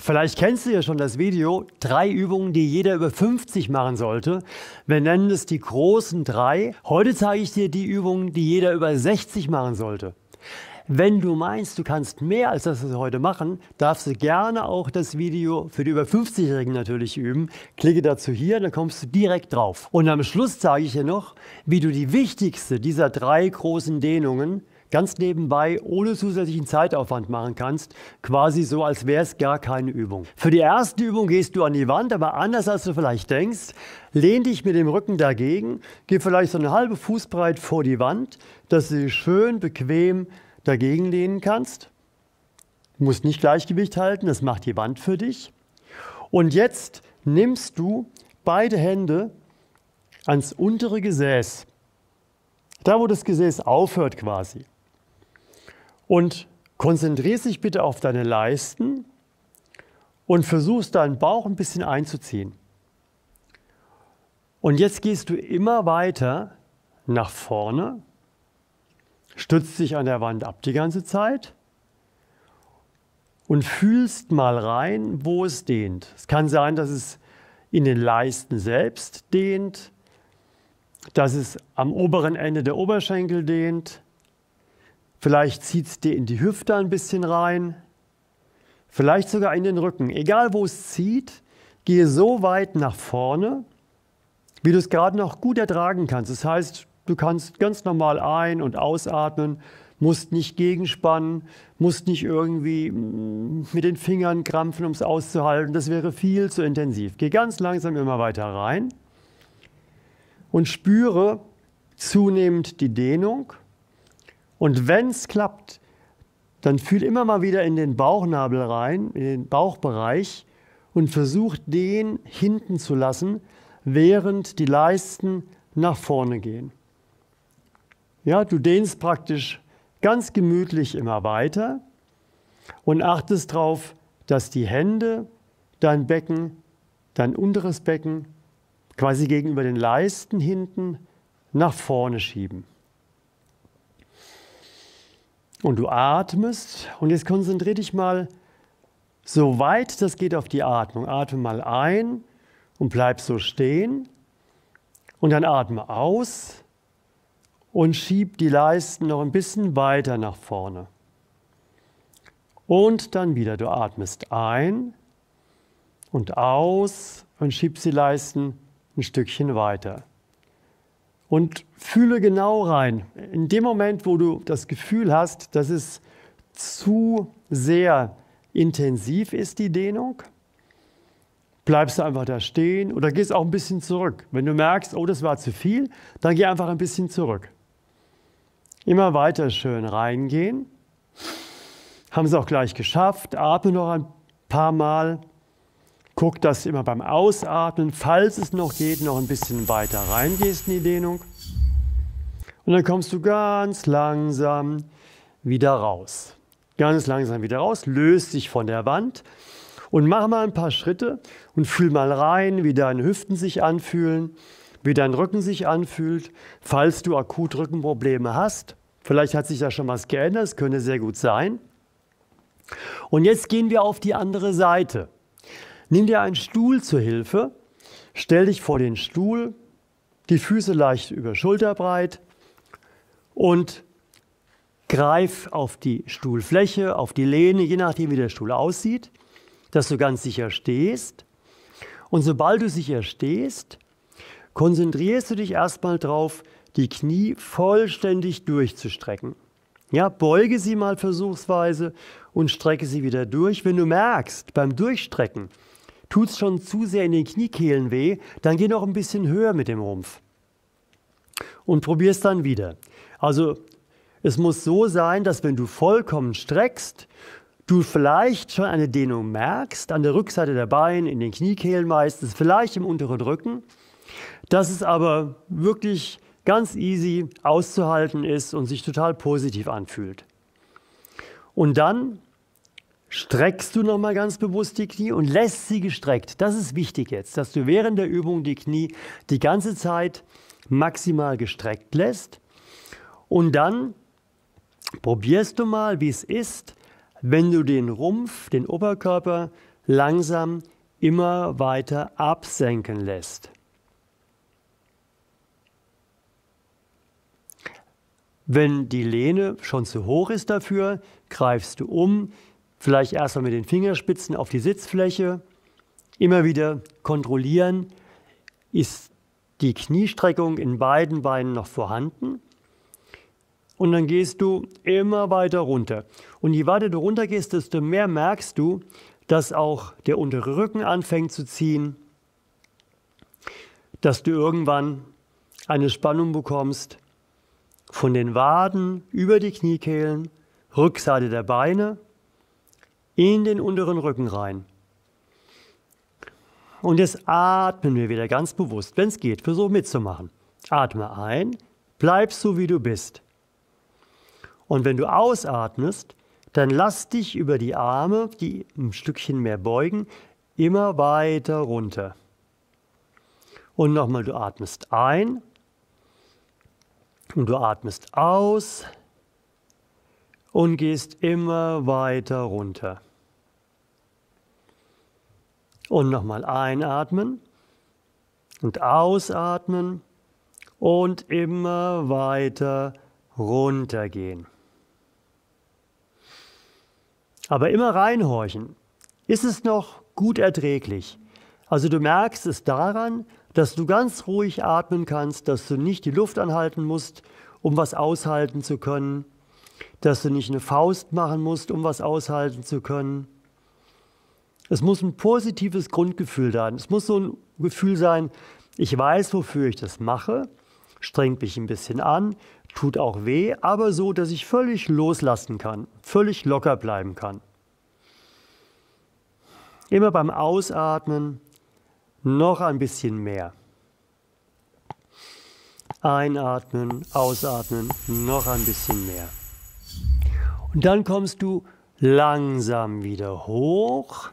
Vielleicht kennst du ja schon das Video, 3 Übungen, die jeder über 50 machen sollte. Wir nennen es die großen 3. Heute zeige ich dir die Übungen, die jeder über 60 machen sollte. Wenn du meinst, du kannst mehr als das, was wir heute machen, darfst du gerne auch das Video für die über 50-Jährigen natürlich üben. Klicke dazu hier, dann kommst du direkt drauf. Und am Schluss zeige ich dir noch, wie du die wichtigste dieser 3 großen Dehnungen ganz nebenbei, ohne zusätzlichen Zeitaufwand machen kannst, quasi so, als wäre es gar keine Übung. Für die erste Übung gehst du an die Wand, aber anders als du vielleicht denkst, lehn dich mit dem Rücken dagegen, geh vielleicht so eine halbe Fußbreit vor die Wand, dass du dich schön bequem dagegen lehnen kannst. Du musst nicht Gleichgewicht halten, das macht die Wand für dich. Und jetzt nimmst du beide Hände ans untere Gesäß, da wo das Gesäß aufhört quasi. Und konzentrierst dich bitte auf deine Leisten und versuchst deinen Bauch ein bisschen einzuziehen. Und jetzt gehst du immer weiter nach vorne, stützt dich an der Wand ab die ganze Zeit und fühlst mal rein, wo es dehnt. Es kann sein, dass es in den Leisten selbst dehnt, dass es am oberen Ende der Oberschenkel dehnt. Vielleicht zieht es dir in die Hüfte ein bisschen rein, vielleicht sogar in den Rücken. Egal wo es zieht, gehe so weit nach vorne, wie du es gerade noch gut ertragen kannst. Das heißt, du kannst ganz normal ein- und ausatmen, musst nicht gegenspannen, musst nicht irgendwie mit den Fingern krampfen, um es auszuhalten. Das wäre viel zu intensiv. Geh ganz langsam immer weiter rein und spüre zunehmend die Dehnung. Und wenn es klappt, dann fühl immer mal wieder in den Bauchnabel rein, in den Bauchbereich und versuch den hinten zu lassen, während die Leisten nach vorne gehen. Ja, du dehnst praktisch ganz gemütlich immer weiter und achtest darauf, dass die Hände, dein Becken, dein unteres Becken quasi gegenüber den Leisten hinten nach vorne schieben. Und du atmest und jetzt konzentriere dich mal, so weit das geht, auf die Atmung. Atme mal ein und bleib so stehen und dann atme aus und schieb die Leisten noch ein bisschen weiter nach vorne. Und dann wieder, du atmest ein und aus und schiebst die Leisten ein Stückchen weiter. Und fühle genau rein. In dem Moment, wo du das Gefühl hast, dass es zu sehr intensiv ist, die Dehnung, bleibst du einfach da stehen oder gehst auch ein bisschen zurück. Wenn du merkst, oh, das war zu viel, dann geh einfach ein bisschen zurück. Immer weiter schön reingehen. Haben es auch gleich geschafft. Atme noch ein paar Mal. Guck, dass du immer beim Ausatmen, falls es noch geht, noch ein bisschen weiter reingehst in die Dehnung. Und dann kommst du ganz langsam wieder raus. Ganz langsam wieder raus, löst dich von der Wand und mach mal ein paar Schritte und fühl mal rein, wie deine Hüften sich anfühlen, wie dein Rücken sich anfühlt, falls du akut Rückenprobleme hast. Vielleicht hat sich da schon was geändert, das könnte sehr gut sein. Und jetzt gehen wir auf die andere Seite. Nimm dir einen Stuhl zur Hilfe, stell dich vor den Stuhl, die Füße leicht über Schulterbreit und greif auf die Stuhlfläche, auf die Lehne, je nachdem wie der Stuhl aussieht, dass du ganz sicher stehst. Und sobald du sicher stehst, konzentrierst du dich erstmal darauf, die Knie vollständig durchzustrecken. Ja, beuge sie mal versuchsweise und strecke sie wieder durch. Wenn du merkst, beim Durchstrecken tut es schon zu sehr in den Kniekehlen weh, dann geh noch ein bisschen höher mit dem Rumpf und probier es dann wieder. Also es muss so sein, dass wenn du vollkommen streckst, du vielleicht schon eine Dehnung merkst, an der Rückseite der Beine, in den Kniekehlen meistens, vielleicht im unteren Rücken, dass es aber wirklich ganz easy auszuhalten ist und sich total positiv anfühlt. Und dann streckst du nochmal ganz bewusst die Knie und lässt sie gestreckt. Das ist wichtig jetzt, dass du während der Übung die Knie die ganze Zeit maximal gestreckt lässt. Und dann probierst du mal, wie es ist, wenn du den Rumpf, den Oberkörper langsam immer weiter absenken lässt. Wenn die Lehne schon zu hoch ist dafür, greifst du um, vielleicht erstmal mit den Fingerspitzen auf die Sitzfläche, immer wieder kontrollieren, ist die Kniestreckung in beiden Beinen noch vorhanden? Und dann gehst du immer weiter runter. Und je weiter du runter gehst, desto mehr merkst du, dass auch der untere Rücken anfängt zu ziehen, dass du irgendwann eine Spannung bekommst von den Waden über die Kniekehlen, Rückseite der Beine, in den unteren Rücken rein. Und jetzt atmen wir wieder ganz bewusst, wenn es geht, versuch mitzumachen. Atme ein, bleib so wie du bist. Und wenn du ausatmest, dann lass dich über die Arme, die ein Stückchen mehr beugen, immer weiter runter. Und nochmal, du atmest ein und du atmest aus und gehst immer weiter runter. Und nochmal einatmen und ausatmen und immer weiter runtergehen. Aber immer reinhorchen. Ist es noch gut erträglich? Also du merkst es daran, dass du ganz ruhig atmen kannst, dass du nicht die Luft anhalten musst, um was aushalten zu können, dass du nicht eine Faust machen musst, um was aushalten zu können. Es muss ein positives Grundgefühl da sein. Es muss so ein Gefühl sein, ich weiß, wofür ich das mache, strengt mich ein bisschen an, tut auch weh, aber so, dass ich völlig loslassen kann, völlig locker bleiben kann. Immer beim Ausatmen noch ein bisschen mehr. Einatmen, ausatmen, noch ein bisschen mehr. Und dann kommst du langsam wieder hoch,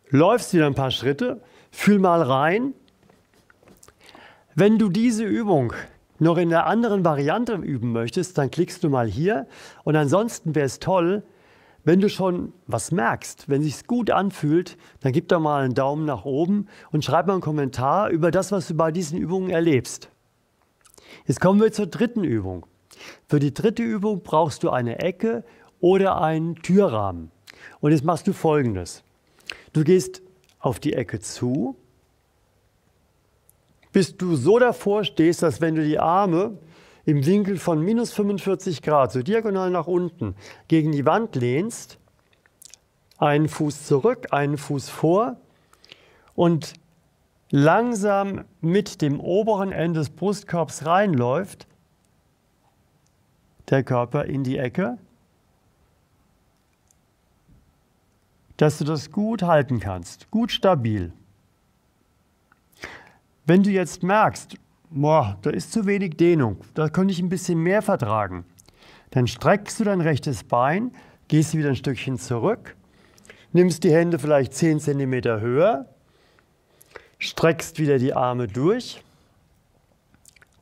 läufst wieder ein paar Schritte, fühl mal rein. Wenn du diese Übung noch in der anderen Variante üben möchtest, dann klickst du mal hier. Und ansonsten wäre es toll, wenn du schon was merkst, wenn es sich gut anfühlt, dann gib doch mal einen Daumen nach oben und schreib mal einen Kommentar über das, was du bei diesen Übungen erlebst. Jetzt kommen wir zur dritten Übung. Für die dritte Übung brauchst du eine Ecke oder einen Türrahmen. Und jetzt machst du Folgendes. Du gehst auf die Ecke zu, bis du so davor stehst, dass wenn du die Arme im Winkel von minus 45 Grad, so diagonal nach unten, gegen die Wand lehnst, einen Fuß zurück, einen Fuß vor und langsam mit dem oberen Ende des Brustkorbs reinläuft, der Körper in die Ecke, dass du das gut halten kannst, gut stabil. Wenn du jetzt merkst, boah, da ist zu wenig Dehnung, da könnte ich ein bisschen mehr vertragen, dann streckst du dein rechtes Bein, gehst wieder ein Stückchen zurück, nimmst die Hände vielleicht 10 cm höher, streckst wieder die Arme durch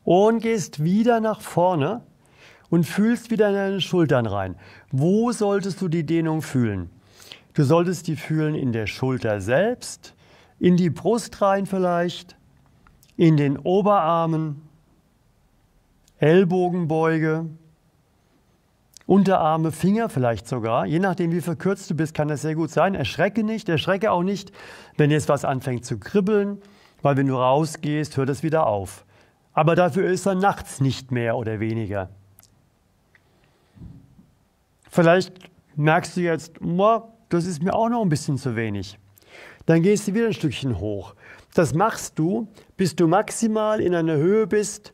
und gehst wieder nach vorne und fühlst wieder in deine Schultern rein. Wo solltest du die Dehnung fühlen? Du solltest die fühlen in der Schulter selbst, in die Brust rein vielleicht, in den Oberarmen, Ellbogenbeuge, Unterarme, Finger vielleicht sogar. Je nachdem, wie verkürzt du bist, kann das sehr gut sein. Erschrecke nicht, erschrecke auch nicht, wenn jetzt was anfängt zu kribbeln, weil wenn du rausgehst, hört es wieder auf. Aber dafür ist er nachts nicht mehr oder weniger. Vielleicht merkst du jetzt, das ist mir auch noch ein bisschen zu wenig. Dann gehst du wieder ein Stückchen hoch. Das machst du, bis du maximal in einer Höhe bist,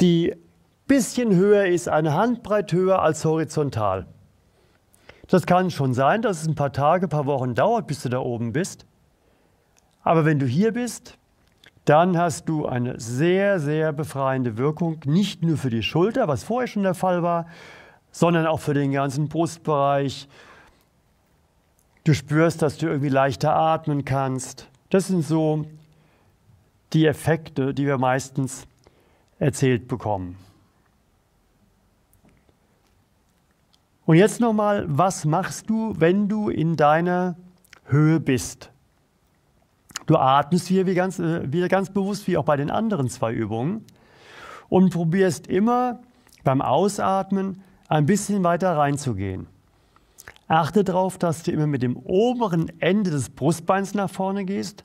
die ein bisschen höher ist, eine Handbreit höher als horizontal. Das kann schon sein, dass es ein paar Tage, ein paar Wochen dauert, bis du da oben bist. Aber wenn du hier bist, dann hast du eine sehr, sehr befreiende Wirkung, nicht nur für die Schulter, was vorher schon der Fall war, sondern auch für den ganzen Brustbereich. Du spürst, dass du irgendwie leichter atmen kannst. Das sind so die Effekte, die wir meistens erzählt bekommen. Und jetzt nochmal, was machst du, wenn du in deiner Höhe bist? Du atmest hier wieder ganz bewusst, wie auch bei den anderen 2 Übungen, und probierst immer beim Ausatmen ein bisschen weiter reinzugehen. Achte darauf, dass du immer mit dem oberen Ende des Brustbeins nach vorne gehst,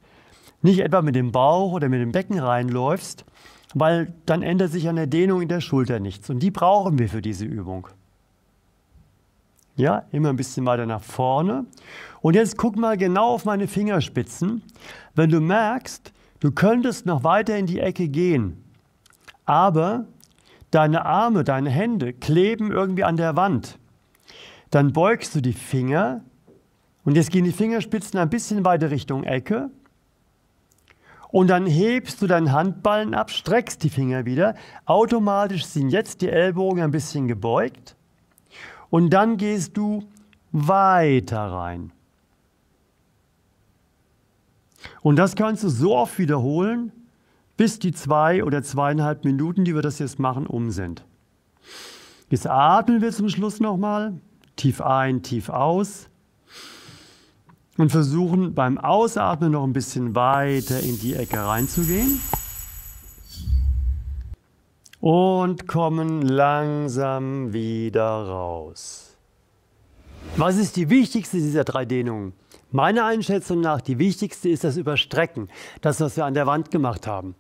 nicht etwa mit dem Bauch oder mit dem Becken reinläufst, weil dann ändert sich an der Dehnung in der Schulter nichts. Und die brauchen wir für diese Übung. Ja, immer ein bisschen weiter nach vorne. Und jetzt guck mal genau auf meine Fingerspitzen. Wenn du merkst, du könntest noch weiter in die Ecke gehen, aber deine Arme, deine Hände kleben irgendwie an der Wand, dann beugst du die Finger und jetzt gehen die Fingerspitzen ein bisschen weiter Richtung Ecke und dann hebst du deinen Handballen ab, streckst die Finger wieder. Automatisch sind jetzt die Ellbogen ein bisschen gebeugt und dann gehst du weiter rein. Und das kannst du so oft wiederholen, bis die 2 oder 2,5 Minuten, die wir das jetzt machen, um sind. Jetzt atmen wir zum Schluss nochmal. Tief ein, tief aus. Und versuchen beim Ausatmen noch ein bisschen weiter in die Ecke reinzugehen. Und kommen langsam wieder raus. Was ist die wichtigste dieser 3 Dehnungen? Meiner Einschätzung nach, die wichtigste ist das Überstrecken, das, was wir an der Wand gemacht haben.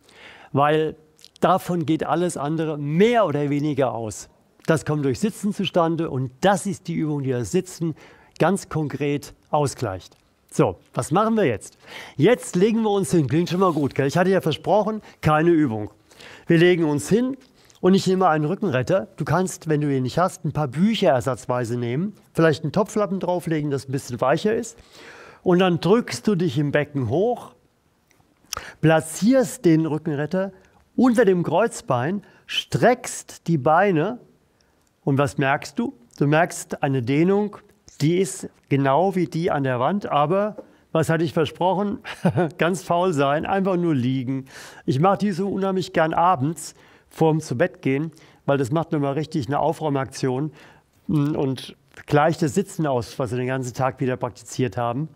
Weil davon geht alles andere mehr oder weniger aus. Das kommt durch Sitzen zustande und das ist die Übung, die das Sitzen ganz konkret ausgleicht. So, was machen wir jetzt? Jetzt legen wir uns hin. Klingt schon mal gut, gell? Ich hatte ja versprochen, keine Übung. Wir legen uns hin und ich nehme einen Rückenretter. Du kannst, wenn du ihn nicht hast, ein paar Bücher ersatzweise nehmen. Vielleicht einen Topflappen drauflegen, das ein bisschen weicher ist. Und dann drückst du dich im Becken hoch, platzierst den Rückenretter unter dem Kreuzbein, streckst die Beine und was merkst du? Du merkst eine Dehnung, die ist genau wie die an der Wand, aber was hatte ich versprochen? Ganz faul sein, einfach nur liegen. Ich mache die so unheimlich gern abends vorm Zubettgehen, weil das macht nochmal richtig eine Aufräumaktion und gleicht das Sitzen aus, was wir den ganzen Tag wieder praktiziert haben.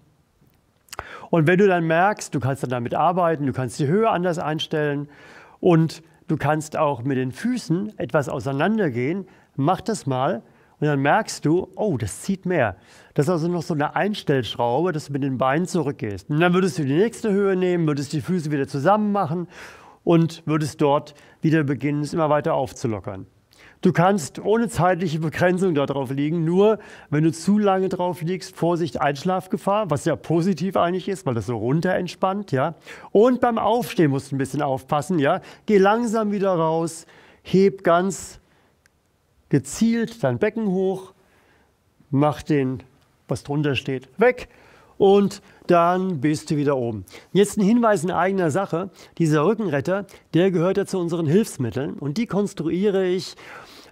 Und wenn du dann merkst, du kannst dann damit arbeiten, du kannst die Höhe anders einstellen und du kannst auch mit den Füßen etwas auseinandergehen, mach das mal und dann merkst du, oh, das zieht mehr. Das ist also noch so eine Einstellschraube, dass du mit den Beinen zurückgehst. Und dann würdest du die nächste Höhe nehmen, würdest die Füße wieder zusammen machen und würdest dort wieder beginnen, es immer weiter aufzulockern. Du kannst ohne zeitliche Begrenzung darauf liegen, nur wenn du zu lange drauf liegst, Vorsicht, Einschlafgefahr, was ja positiv eigentlich ist, weil das so runter entspannt, ja. Und beim Aufstehen musst du ein bisschen aufpassen, ja. Geh langsam wieder raus, heb ganz gezielt dein Becken hoch, mach den, was drunter steht, weg und dann bist du wieder oben. Jetzt ein Hinweis in eigener Sache, dieser Rückenretter, der gehört ja zu unseren Hilfsmitteln und die konstruiere ich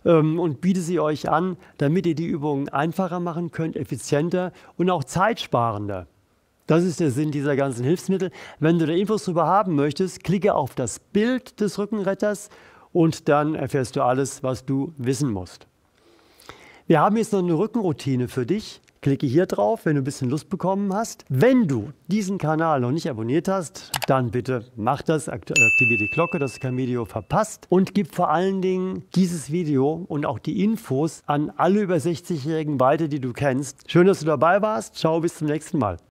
und biete sie euch an, damit ihr die Übungen einfacher machen könnt, effizienter und auch zeitsparender. Das ist der Sinn dieser ganzen Hilfsmittel. Wenn du da Infos darüber haben möchtest, klicke auf das Bild des Rückenretters und dann erfährst du alles, was du wissen musst. Wir haben jetzt noch eine Rückenroutine für dich. Klicke hier drauf, wenn du ein bisschen Lust bekommen hast. Wenn du diesen Kanal noch nicht abonniert hast, dann bitte mach das, aktiviere die Glocke, dass du kein Video verpasst und gib vor allen Dingen dieses Video und auch die Infos an alle über 60-Jährigen weiter, die du kennst. Schön, dass du dabei warst. Ciao, bis zum nächsten Mal.